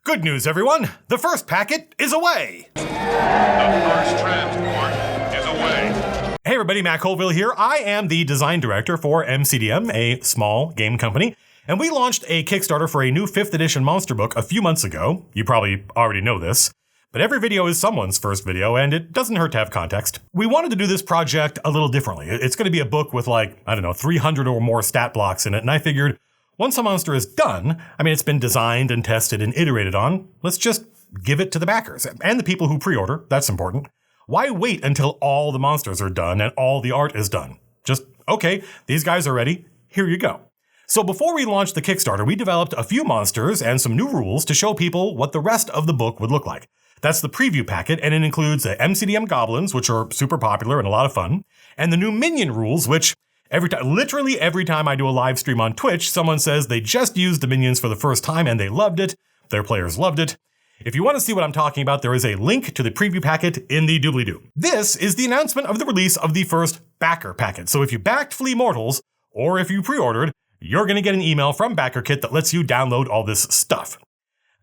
Good news, everyone! The first packet is away! The first transport is away. Hey everybody, Matt Colville here. I am the design director for MCDM, a small game company, and we launched a Kickstarter for a new 5th edition monster book a few months ago. You probably already know this, but every video is someone's first video, and it doesn't hurt to have context. We wanted to do this project a little differently. It's going to be a book with 300 or more stat blocks in it, and I figured once a monster is done, it's been designed and tested and iterated on, let's just give it to the backers and the people who pre-order. That's important. Why wait until all the monsters are done and all the art is done? Just, okay, these guys are ready. Here you go. So before we launched the Kickstarter, we developed a few monsters and some new rules to show people what the rest of the book would look like. That's the preview packet, and it includes the MCDM goblins, which are super popular and a lot of fun, and the new minion rules, which literally every time I do a live stream on Twitch, someone says they just used the minions for the first time and they loved it. Their players loved it. If you want to see what I'm talking about, there is a link to the preview packet in the doobly-doo. This is the announcement of the release of the first backer packet. So if you backed Flea Mortals, or if you pre-ordered, you're going to get an email from BackerKit that lets you download all this stuff.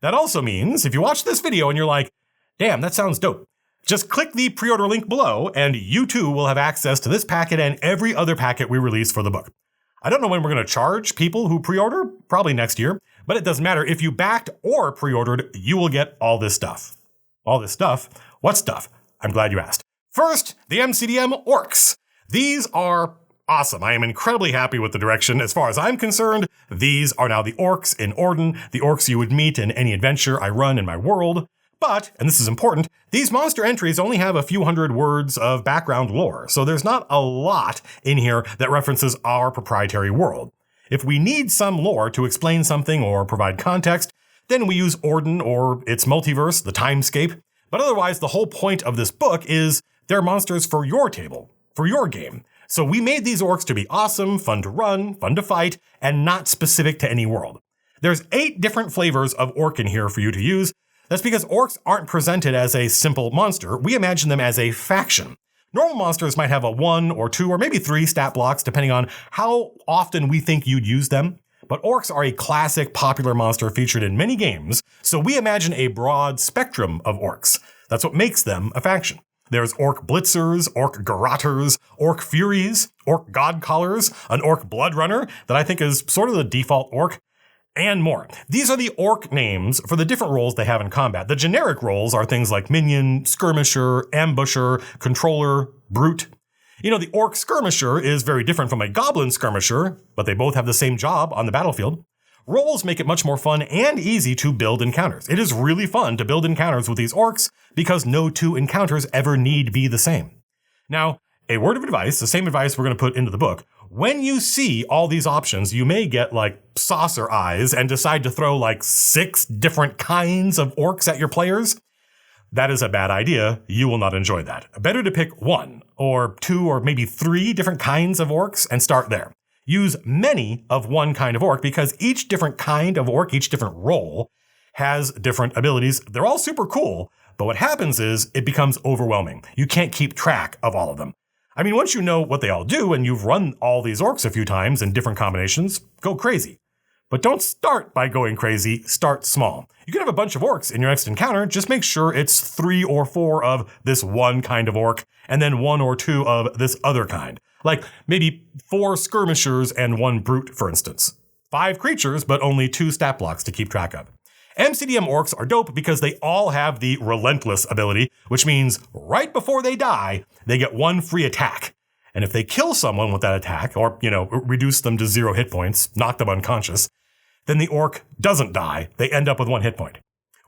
That also means if you watch this video and you're like, damn, that sounds dope, just click the pre-order link below and you too will have access to this packet and every other packet we release for the book. I don't know when we're going to charge people who pre-order, probably next year, but it doesn't matter. If you backed or pre-ordered, you will get all this stuff. All this stuff? What stuff? I'm glad you asked. First, the MCDM Orcs. These are awesome. I am incredibly happy with the direction. As far as I'm concerned, these are now the orcs in Orden, the orcs you would meet in any adventure I run in my world. But, and this is important, these monster entries only have a few hundred words of background lore, so there's not a lot in here that references our proprietary world. If we need some lore to explain something or provide context, then we use Orden or its multiverse, the Timescape. But otherwise, the whole point of this book is they're monsters for your table, for your game. So we made these orcs to be awesome, fun to run, fun to fight, and not specific to any world. There's 8 different flavors of orc in here for you to use. That's because orcs aren't presented as a simple monster. We imagine them as a faction. Normal monsters might have a 1 or 2 or maybe 3 stat blocks, depending on how often we think you'd use them. But orcs are a classic, popular monster featured in many games, so we imagine a broad spectrum of orcs. That's what makes them a faction. There's orc blitzers, orc garrotters, orc furies, orc godcallers, an orc bloodrunner that I think is sort of the default orc, and more. These are the orc names for the different roles they have in combat. The generic roles are things like minion, skirmisher, ambusher, controller, brute. The orc skirmisher is very different from a goblin skirmisher, but they both have the same job on the battlefield. Roles make it much more fun and easy to build encounters. It is really fun to build encounters with these orcs because no 2 encounters ever need be the same. Now, a word of advice, the same advice we're going to put into the book. When you see all these options, you may get saucer eyes and decide to throw 6 different kinds of orcs at your players. That is a bad idea. You will not enjoy that. Better to pick 1 or 2 or maybe 3 different kinds of orcs and start there. Use many of one kind of orc because each different kind of orc, each different role has different abilities. They're all super cool, but what happens is it becomes overwhelming. You can't keep track of all of them. Once you know what they all do and you've run all these orcs a few times in different combinations, go crazy. But don't start by going crazy, start small. You can have a bunch of orcs in your next encounter, just make sure it's 3 or 4 of this one kind of orc, and then 1 or 2 of this other kind. Maybe 4 skirmishers and 1 brute, for instance. 5 creatures, but only 2 stat blocks to keep track of. MCDM orcs are dope because they all have the Relentless ability, which means right before they die, they get 1 free attack. And if they kill someone with that attack, or, reduce them to 0 hit points, knock them unconscious, then the orc doesn't die. They end up with 1 hit point.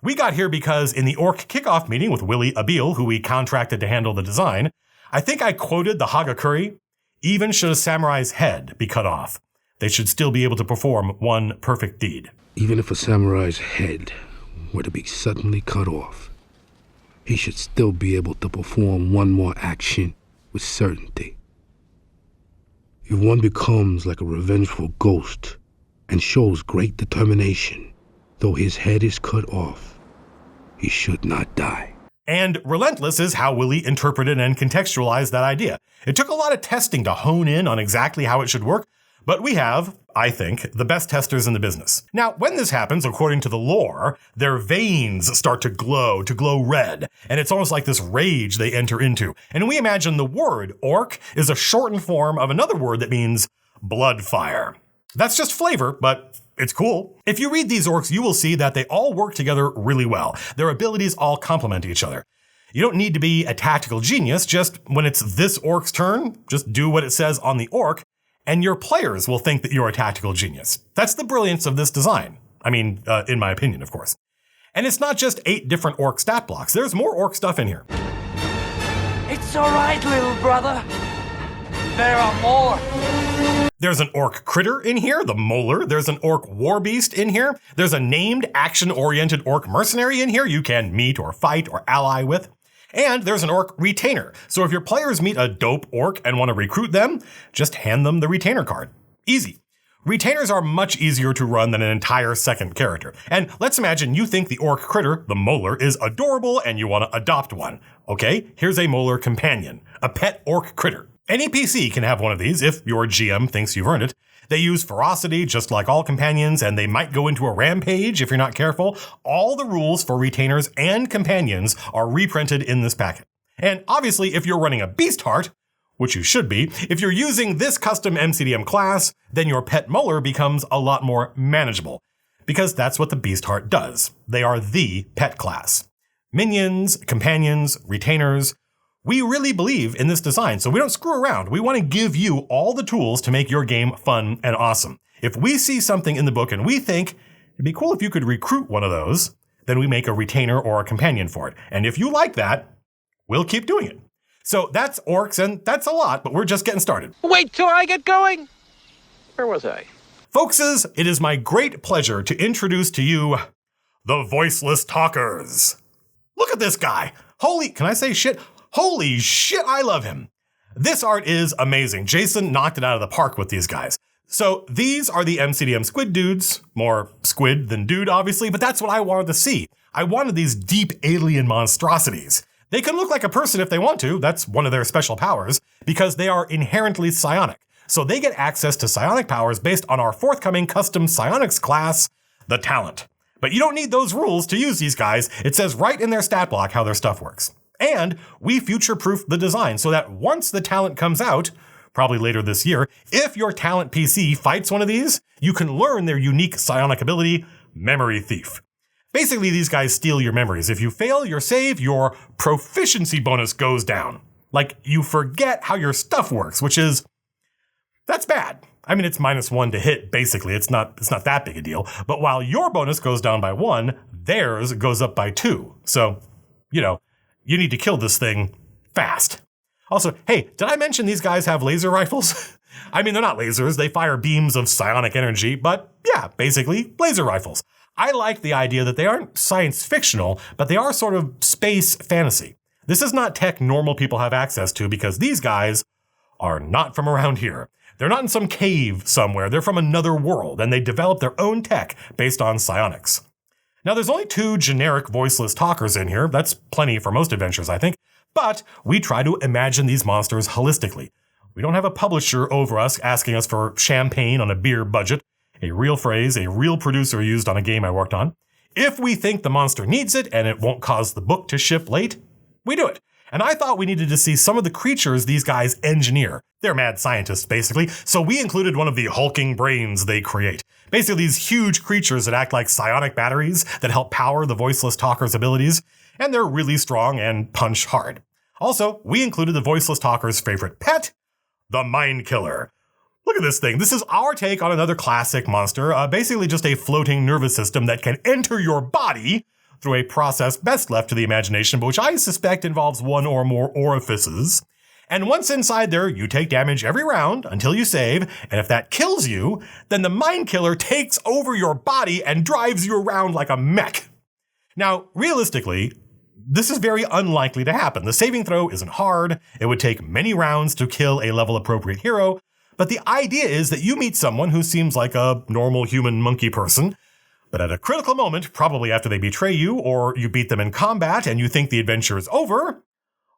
We got here because in the orc kickoff meeting with Willie Abil, who we contracted to handle the design, I think I quoted the Hagakuri, even should a samurai's head be cut off, they should still be able to perform 1 perfect deed. Even if a samurai's head were to be suddenly cut off, he should still be able to perform 1 more action with certainty. If one becomes like a revengeful ghost and shows great determination, though his head is cut off, he should not die. And Relentless is how Willie interpreted and contextualized that idea. It took a lot of testing to hone in on exactly how it should work, but we have I think, the best testers in the business. Now, when this happens, according to the lore, their veins start to glow red, and it's almost like this rage they enter into. And we imagine the word orc is a shortened form of another word that means blood fire. That's just flavor, but it's cool. If you read these orcs, you will see that they all work together really well. Their abilities all complement each other. You don't need to be a tactical genius, just when it's this orc's turn, just do what it says on the orc, and your players will think that you're a tactical genius. That's the brilliance of this design. I mean, in my opinion, of course. And it's not just 8 different orc stat blocks. There's more orc stuff in here. It's all right, little brother. There are more. There's an orc critter in here, the Molar. There's an orc war beast in here. There's a named action-oriented orc mercenary in here you can meet or fight or ally with. And there's an orc retainer. So if your players meet a dope orc and want to recruit them, just hand them the retainer card. Easy. Retainers are much easier to run than an entire second character. And let's imagine you think the orc critter, the Molar, is adorable and you want to adopt one. Okay, here's a Molar Companion, a pet orc critter. Any PC can have one of these if your GM thinks you've earned it. They use ferocity just like all companions, and they might go into a rampage if you're not careful. All the rules for retainers and companions are reprinted in this packet. And obviously, if you're running a Beast Heart, which you should be, if you're using this custom MCDM class, then your pet Molar becomes a lot more manageable, because that's what the Beast Heart does. They are the pet class. Minions, companions, retainers. We really believe in this design, so we don't screw around. We want to give you all the tools to make your game fun and awesome. If we see something in the book and we think it'd be cool if you could recruit one of those, then we make a retainer or a companion for it. And if you like that, we'll keep doing it. So that's orcs, and that's a lot, but we're just getting started. Wait till I get going. Where was I? Folkses, it is my great pleasure to introduce to you the Voiceless Talkers. Look at this guy. Can I say shit? Holy shit, I love him. This art is amazing. Jason knocked it out of the park with these guys. So these are the MCDM squid dudes. More squid than dude, obviously, but that's what I wanted to see. I wanted these deep alien monstrosities. They can look like a person if they want to. That's one of their special powers, because they are inherently psionic. So they get access to psionic powers based on our forthcoming custom psionics class, the Talent. But you don't need those rules to use these guys. It says right in their stat block how their stuff works. And we future-proof the design so that once the Talent comes out, probably later this year, if your Talent PC fights one of these, you can learn their unique psionic ability, Memory Thief. Basically, these guys steal your memories. If you fail your save, your proficiency bonus goes down. Like, you forget how your stuff works, that's bad. I mean, it's -1 to hit, basically. It's not that big a deal. But while your bonus goes down by 1, theirs goes up by 2. So, you need to kill this thing fast. Also, hey, did I mention these guys have laser rifles? I mean, they're not lasers. They fire beams of psionic energy, but yeah, basically laser rifles. I like the idea that they aren't science fictional, but they are sort of space fantasy. This is not tech normal people have access to because these guys are not from around here. They're not in some cave somewhere. They're from another world, and they develop their own tech based on psionics. Now, there's only 2 generic voiceless talkers in here. That's plenty for most adventures, I think. But we try to imagine these monsters holistically. We don't have a publisher over us asking us for champagne on a beer budget, a real phrase a real producer used on a game I worked on. If we think the monster needs it and it won't cause the book to ship late, we do it. And I thought we needed to see some of the creatures these guys engineer. They're mad scientists, basically, so we included one of the hulking brains they create. Basically, these huge creatures that act like psionic batteries that help power the Voiceless Talkers' abilities, and they're really strong and punch hard. Also, we included the Voiceless Talkers' favorite pet, the Mind Killer. Look at this thing. This is our take on another classic monster, basically just a floating nervous system that can enter your body through a process best left to the imagination, but which I suspect involves 1 or more orifices. And once inside there, you take damage every round until you save, and if that kills you, then the Mind Killer takes over your body and drives you around like a mech. Now, realistically, this is very unlikely to happen. The saving throw isn't hard, it would take many rounds to kill a level-appropriate hero, but the idea is that you meet someone who seems like a normal human monkey person, but at a critical moment, probably after they betray you or you beat them in combat and you think the adventure is over,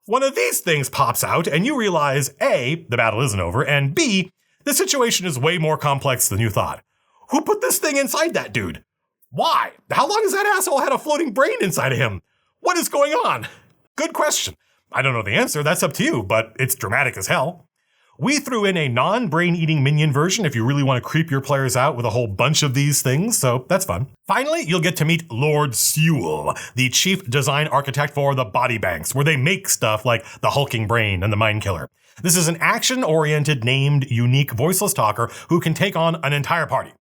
one of these things pops out and you realize A, the battle isn't over, and B, The situation is way more complex than you thought. Who put this thing inside that dude? Why? How long has that asshole had a floating brain inside of him? What is going on? Good question. I don't know the answer, that's up to you, but it's dramatic as hell. We threw in a non-brain-eating minion version if you really want to creep your players out with a whole bunch of these things, so that's fun. Finally, you'll get to meet Lord Sewell, the chief design architect for the body banks, where they make stuff like the hulking brain and the mind killer. This is an action-oriented, named, unique, voiceless talker who can take on an entire party.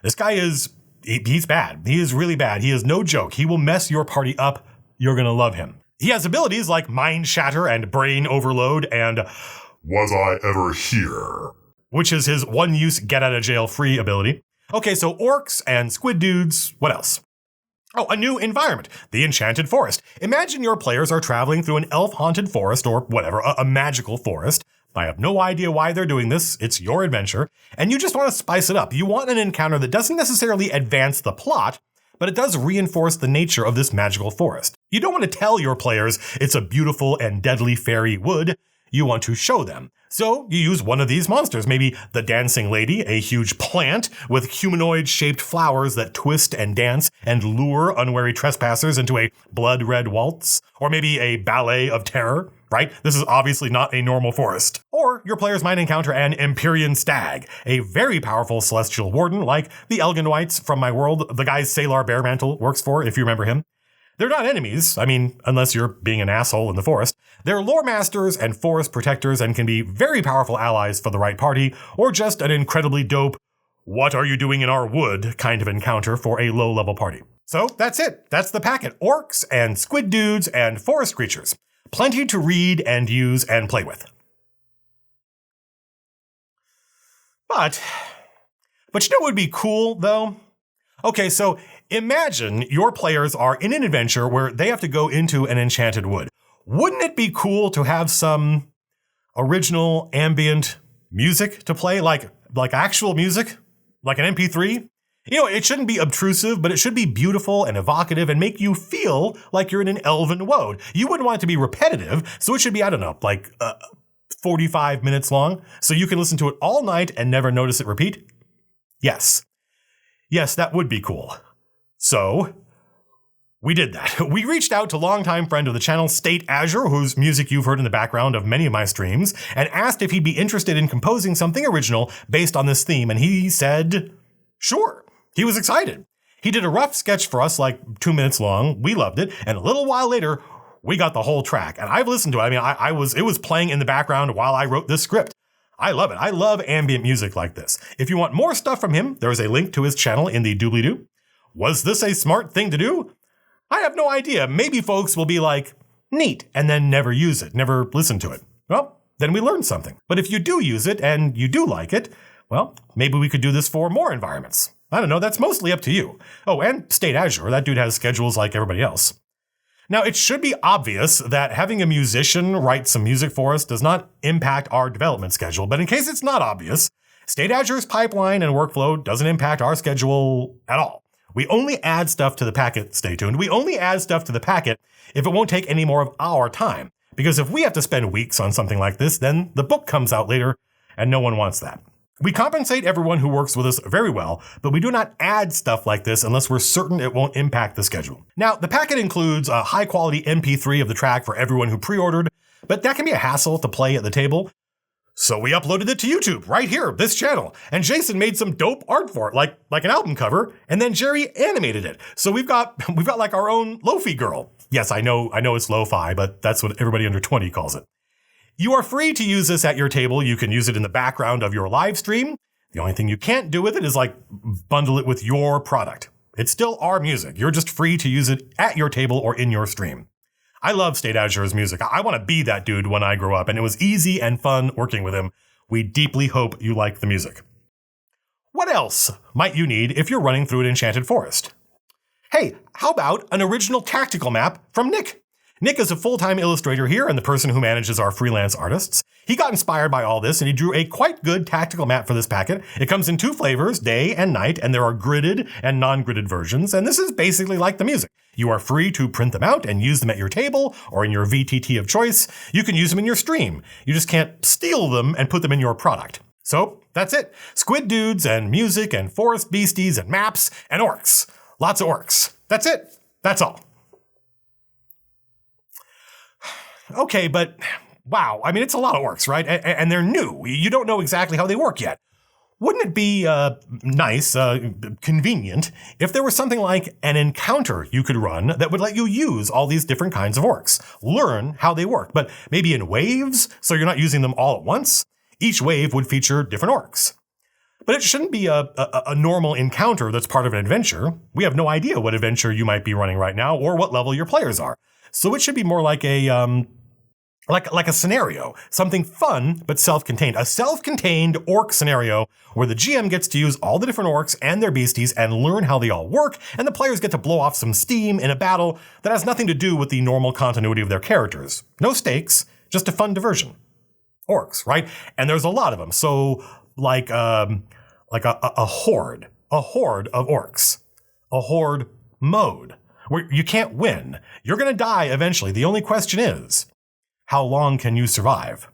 This guy he's bad. He is really bad. He is no joke. He will mess your party up. You're gonna love him. He has abilities like Mind Shatter and Brain Overload and Was I ever here? which is his one-use get-out-of-jail-free ability. Okay, so orcs and squid dudes, what else? Oh, a new environment, the Enchanted Forest. Imagine your players are traveling through an elf-haunted forest or whatever, a magical forest. I have no idea why they're doing this. It's your adventure. And you just want to spice it up. You want an encounter that doesn't necessarily advance the plot, but it does reinforce the nature of this magical forest. You don't want to tell your players it's a beautiful and deadly fairy wood. You want to show them. So you use one of these monsters, maybe the Dancing Lady, a huge plant with humanoid-shaped flowers that twist and dance and lure unwary trespassers into a blood-red waltz, or maybe a ballet of terror, right? This is obviously not a normal forest. Or your players might encounter an Empyrean Stag, a very powerful celestial warden like the Elginwites from my world the guy Salar Bearmantle works for, if you remember him. They're not enemies, I mean, unless you're being an asshole in the forest. They're lore masters and forest protectors and can be very powerful allies for the right party, or just an incredibly dope, what are you doing in our wood kind of encounter for a low-level party. So that's it. That's the packet. Orcs and squid dudes and forest creatures. Plenty to read and use and play with. But you know what would be cool, though? Okay, so imagine your players are in an adventure where they have to go into an enchanted wood. Wouldn't it be cool to have some original ambient music to play, like actual music, like an MP3? You know, it shouldn't be obtrusive, but it should be beautiful and evocative and make you feel like you're in an elven woad. You wouldn't want it to be repetitive, so it should be, I don't know, like 45 minutes long, so you can listen to it all night and never notice it repeat? Yes. Yes, that would be cool. So, we did that. We reached out to longtime friend of the channel, State Azure, whose music you've heard in the background of many of my streams, and asked if he'd be interested in composing something original based on this theme, and he said, sure. He was excited. He did a rough sketch for us, like 2 minutes long. We loved it, and a little while later, we got the whole track, and I've listened to it. I mean, it was playing in the background while I wrote this script. I love it. I love ambient music like this. If you want more stuff from him, there's a link to his channel in the doobly-doo. Was this a smart thing to do? I have no idea. Maybe folks will be like, neat, and then never use it, never listen to it. Well, then we learned something. But if you do use it and you do like it, well, maybe we could do this for more environments. I don't know, that's mostly up to you. Oh, and State Azure, that dude has schedules like everybody else. Now, it should be obvious that having a musician write some music for us does not impact our development schedule, but in case it's not obvious, State Azure's pipeline and workflow doesn't impact our schedule at all. We only add stuff to the packet, stay tuned, we only add stuff to the packet if it won't take any more of our time. Because if we have to spend weeks on something like this, then the book comes out later, and no one wants that. We compensate everyone who works with us very well, but we do not add stuff like this unless we're certain it won't impact the schedule. Now, the packet includes a high-quality MP3 of the track for everyone who pre-ordered, but that can be a hassle to play at the table. So we uploaded it to YouTube, right here, this channel, and Jason made some dope art for it, like an album cover, and then Jerry animated it. So we've got like our own Lo-Fi girl. Yes, I know it's lo-fi, but that's what everybody under 20 calls it. You are free to use this at your table. You can use it in the background of your live stream. The only thing you can't do with it is bundle it with your product. It's still our music. You're just free to use it at your table or in your stream. I love State Azure's music. I want to be that dude when I grow up, and it was easy and fun working with him. We deeply hope you like the music. What else might you need if you're running through an enchanted forest? Hey, how about an original tactical map from Nick? Nick is a full-time illustrator here and the person who manages our freelance artists. He got inspired by all this and he drew a quite good tactical map for this packet. It comes in 2 flavors, day and night, and there are gridded and non-gridded versions, and this is basically like the music. You are free to print them out and use them at your table or in your VTT of choice. You can use them in your stream. You just can't steal them and put them in your product. So that's it. Squid dudes and music and forest beasties and maps and orcs. Lots of orcs. That's it. That's all. Okay, but wow, I mean, it's a lot of orcs, right? And they're new. You don't know exactly how they work yet. Wouldn't it be nice, convenient, if there was something like an encounter you could run that would let you use all these different kinds of orcs, learn how they work, but maybe in waves, so you're not using them all at once? Each wave would feature different orcs. But it shouldn't be a normal encounter that's part of an adventure. We have no idea what adventure you might be running right now or what level your players are. So it should be more like a scenario, something fun but self-contained. A self-contained orc scenario where the GM gets to use all the different orcs and their beasties and learn how they all work, and the players get to blow off some steam in a battle that has nothing to do with the normal continuity of their characters. No stakes, just a fun diversion. Orcs, right? And there's a lot of them. So like a horde of orcs, a horde mode where you can't win. You're going to die eventually. The only question is, how long can you survive?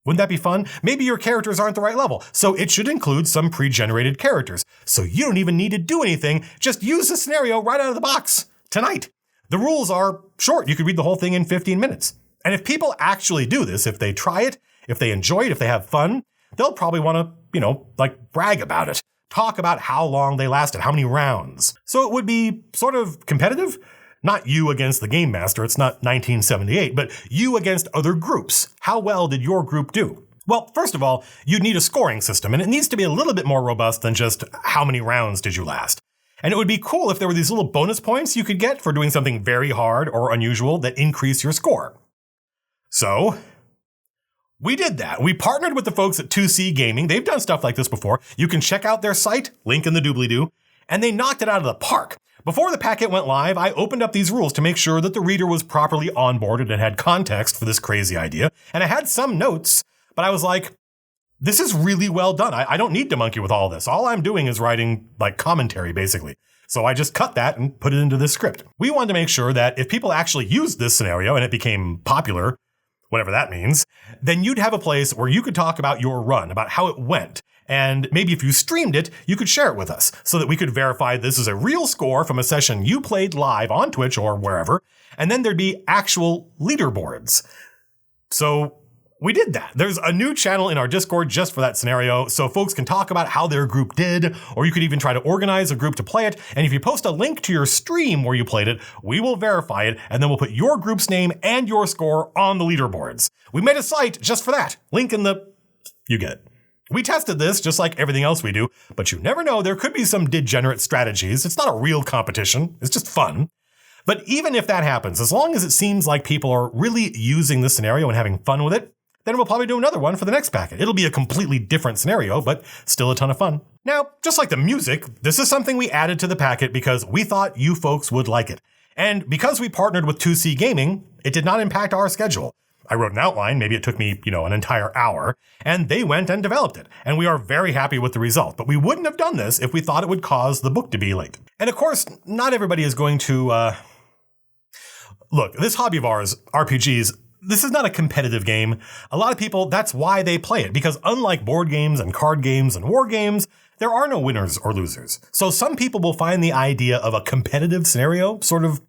Wouldn't that be fun? Maybe your characters aren't the right level, so it should include some pre-generated characters. So you don't even need to do anything, just use the scenario right out of the box, tonight. The rules are short, you could read the whole thing in 15 minutes. And if people actually do this, if they try it, if they enjoy it, if they have fun, they'll probably want to, brag about it. Talk about how long they lasted, how many rounds. So it would be sort of competitive. Not you against the game master, it's not 1978, but you against other groups. How well did your group do? Well, first of all, you'd need a scoring system, and it needs to be a little bit more robust than just how many rounds did you last. And it would be cool if there were these little bonus points you could get for doing something very hard or unusual that increase your score. So we did that. We partnered with the folks at 2C Gaming. They've done stuff like this before. You can check out their site, link in the doobly-doo, and they knocked it out of the park. Before the packet went live, I opened up these rules to make sure that the reader was properly onboarded and had context for this crazy idea. And I had some notes, but I was like, this is really well done. I don't need to monkey with all this. All I'm doing is writing commentary, basically. So I just cut that and put it into this script. We wanted to make sure that if people actually used this scenario and it became popular, whatever that means, then you'd have a place where you could talk about your run, about how it went. And maybe if you streamed it, you could share it with us so that we could verify this is a real score from a session you played live on Twitch or wherever. And then there'd be actual leaderboards. So we did that. There's a new channel in our Discord just for that scenario, so folks can talk about how their group did, or you could even try to organize a group to play it. And if you post a link to your stream where you played it, we will verify it, and then we'll put your group's name and your score on the leaderboards. We made a site just for that. Link in the... you get it. We tested this just like everything else we do, but you never know, there could be some degenerate strategies. It's not a real competition. It's just fun. But even if that happens, as long as it seems like people are really using this scenario and having fun with it, then we'll probably do another one for the next packet. It'll be a completely different scenario, but still a ton of fun. Now, just like the music, this is something we added to the packet because we thought you folks would like it. And because we partnered with 2C Gaming, it did not impact our schedule. I wrote an outline, maybe it took me, an entire hour, and they went and developed it. And we are very happy with the result, but we wouldn't have done this if we thought it would cause the book to be late. And of course, not everybody is going to, look, this hobby of ours, RPGs, this is not a competitive game. A lot of people, that's why they play it, because unlike board games and card games and war games, there are no winners or losers. So some people will find the idea of a competitive scenario sort of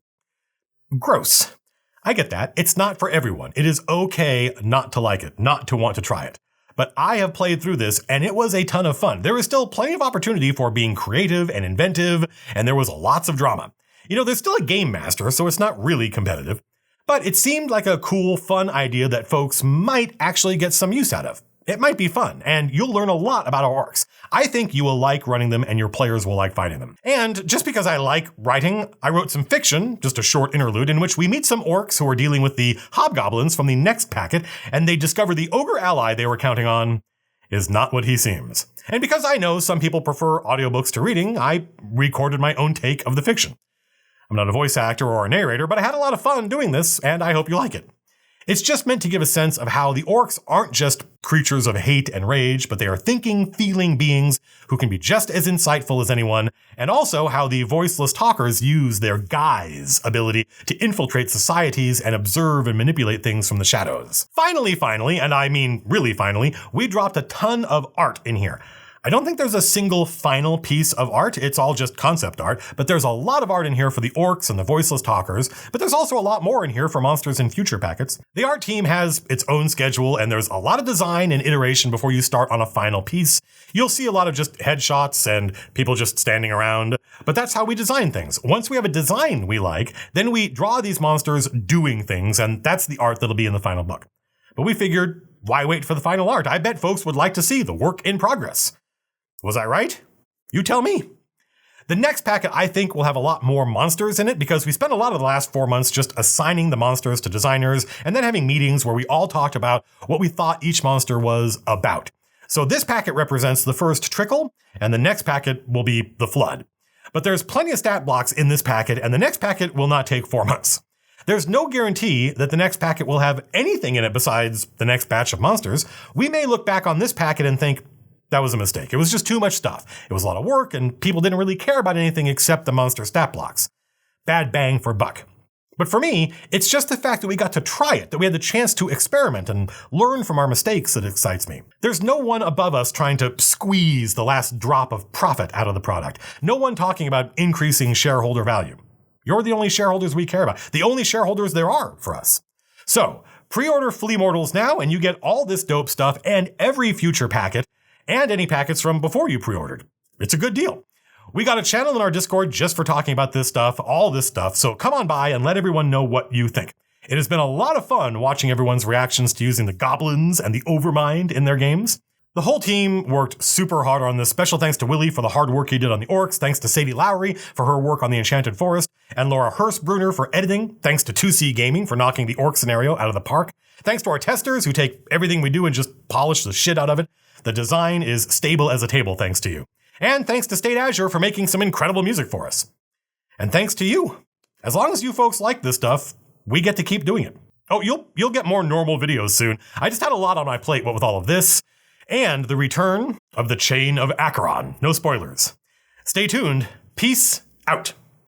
gross. I get that. It's not for everyone. It is okay not to like it, not to want to try it. But I have played through this and it was a ton of fun. There is still plenty of opportunity for being creative and inventive, and there was lots of drama. There's still a game master, so it's not really competitive. But it seemed like a cool, fun idea that folks might actually get some use out of. It might be fun, and you'll learn a lot about our orcs. I think you will like running them, and your players will like fighting them. And just because I like writing, I wrote some fiction, just a short interlude, in which we meet some orcs who are dealing with the hobgoblins from the next packet, and they discover the ogre ally they were counting on is not what he seems. And because I know some people prefer audiobooks to reading, I recorded my own take of the fiction. I'm not a voice actor or a narrator, but I had a lot of fun doing this, and I hope you like it. It's just meant to give a sense of how the orcs aren't just creatures of hate and rage, but they are thinking, feeling beings who can be just as insightful as anyone, and also how the Voiceless Talkers use their guise ability to infiltrate societies and observe and manipulate things from the shadows. Finally, and I mean really finally, we dropped a ton of art in here. I don't think there's a single final piece of art, it's all just concept art, but there's a lot of art in here for the orcs and the Voiceless Talkers, but there's also a lot more in here for monsters in future packets. The art team has its own schedule, and there's a lot of design and iteration before you start on a final piece. You'll see a lot of just headshots and people just standing around, but that's how we design things. Once we have a design we like, then we draw these monsters doing things, and that's the art that'll be in the final book. But we figured, why wait for the final art? I bet folks would like to see the work in progress. Was I right? You tell me. The next packet, I think, will have a lot more monsters in it because we spent a lot of the last 4 months just assigning the monsters to designers and then having meetings where we all talked about what we thought each monster was about. So this packet represents the first trickle, and the next packet will be the flood. But there's plenty of stat blocks in this packet, and the next packet will not take 4 months. There's no guarantee that the next packet will have anything in it besides the next batch of monsters. We may look back on this packet and think, that was a mistake. It was just too much stuff. It was a lot of work, and people didn't really care about anything except the monster stat blocks. Bad bang for buck. But for me, it's just the fact that we got to try it, that we had the chance to experiment and learn from our mistakes that excites me. There's no one above us trying to squeeze the last drop of profit out of the product. No one talking about increasing shareholder value. You're the only shareholders we care about. The only shareholders there are for us. So, pre-order Flea Mortals now, and you get all this dope stuff and every future packet, and any packets from before you pre-ordered. It's a good deal. We got a channel in our Discord just for talking about this stuff, all this stuff, so come on by and let everyone know what you think. It has been a lot of fun watching everyone's reactions to using the goblins and the overmind in their games. The whole team worked super hard on this. Special thanks to Willie for the hard work he did on the orcs, thanks to Sadie Lowry for her work on the Enchanted Forest, and Laura Hurstbrunner for editing, thanks to 2C Gaming for knocking the orc scenario out of the park. Thanks to our testers who take everything we do and just polish the shit out of it. The design is stable as a table thanks to you. And thanks to State Azure for making some incredible music for us. And thanks to you. As long as you folks like this stuff, we get to keep doing it. Oh, you'll get more normal videos soon. I just had a lot on my plate, what with all of this, and the return of the Chain of Acheron. No spoilers. Stay tuned. Peace out.